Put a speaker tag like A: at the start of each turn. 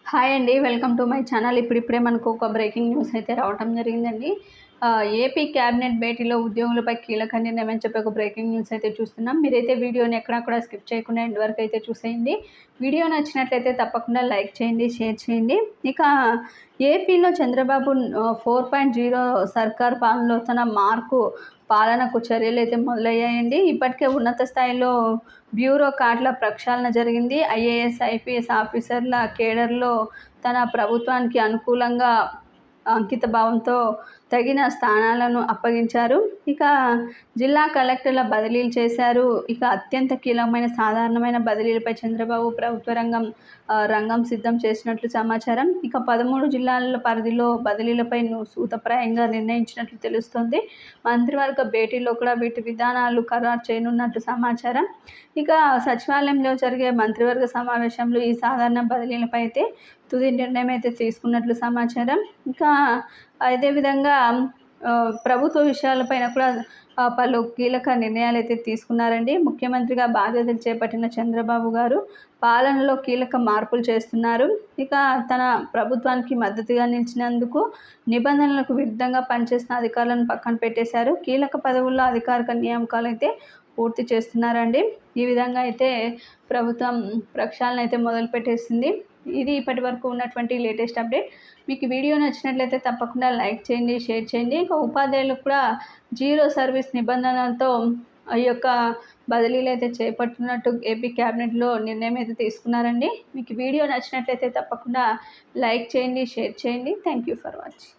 A: Hi అండి. Welcome to my channel. ఇప్పుడిప్పుడే మనకు ఒక బ్రేకింగ్ న్యూస్ అయితే రావటం జరిగిందండి. ఏపీ క్యాబినెట్ భేటీలో ఉద్యోగులపై కీలక నిర్ణయం అని చెప్పి ఒక బ్రేకింగ్ న్యూస్ అయితే చూస్తున్నాం. మీరైతే వీడియోని ఎక్కడా కూడా స్కిప్ చేయకుండా ఎండ్ వరకు అయితే చూసేయండి. వీడియో నచ్చినట్లయితే తప్పకుండా లైక్ చేయండి, షేర్ చేయండి. ఇక ఏపీలో చంద్రబాబు 4.0 సర్కార్ పాలనలో తన పాలనకు చర్యలు అయితే మొదలయ్యాయండి. ఇప్పటికే ఉన్నత స్థాయిలో బ్యూరోక్రాట్ల ప్రక్షాళన జరిగింది. ఐఏఎస్, ఐపీఎస్ ఆఫీసర్ల కేడర్లో తన ప్రభుత్వానికి అనుకూలంగా అంకితభావంతో తగిన స్థానాలను అప్పగించారు. ఇక జిల్లా కలెక్టర్ల బదిలీలు చేశారు. ఇక అత్యంత కీలకమైన సాధారణమైన బదిలీలపై చంద్రబాబు ప్రభుత్వ రంగం సిద్ధం చేసినట్లు సమాచారం. ఇక 13 జిల్లాల పరిధిలో బదిలీలపై సూత్రప్రాయంగా నిర్ణయించినట్లు తెలుస్తోంది. మంత్రివర్గ భేటీలో కూడా వీటి విధానాలు ఖరారు చేయనున్నట్లు సమాచారం. ఇక సచివాలయంలో జరిగే మంత్రివర్గ సమావేశంలో ఈ సాధారణ బదిలీలపై అయితే తుది నిర్ణయం అయితే తీసుకున్నట్లు సమాచారం. ఇంకా అదేవిధంగా ప్రభుత్వ విషయాలపైన కూడా పలు కీలక నిర్ణయాలు అయితే తీసుకున్నారండి. ముఖ్యమంత్రిగా బాధ్యతలు చేపట్టిన చంద్రబాబు గారు పాలనలో కీలక మార్పులు చేస్తున్నారు. ఇక తన ప్రభుత్వానికి మద్దతుగా నిలిచినందుకు నిబంధనలకు విరుద్ధంగా పనిచేసిన అధికారులను పక్కన పెట్టేశారు. కీలక పదవుల్లో అధికారిక నియామకాలు అయితే పూర్తి చేస్తున్నారండి. ఈ విధంగా అయితే ప్రభుత్వం ప్రక్షాళన అయితే మొదలుపెట్టేసింది. ఇది ఇప్పటి వరకు ఉన్నటువంటి లేటెస్ట్ అప్డేట్. మీకు వీడియో నచ్చినట్లయితే తప్పకుండా లైక్ చేయండి, షేర్ చేయండి. ఇక ఉపాధ్యాయులకు కూడా 0 సర్వీస్ నిబంధనలతో ఈ యొక్క బదిలీలు అయితే చేపడుతున్నట్టు ఏపీ క్యాబినెట్లో నిర్ణయం అయితే తీసుకున్నారండి. మీకు వీడియో నచ్చినట్లయితే తప్పకుండా లైక్ చేయండి, షేర్ చేయండి. Thank you for watching.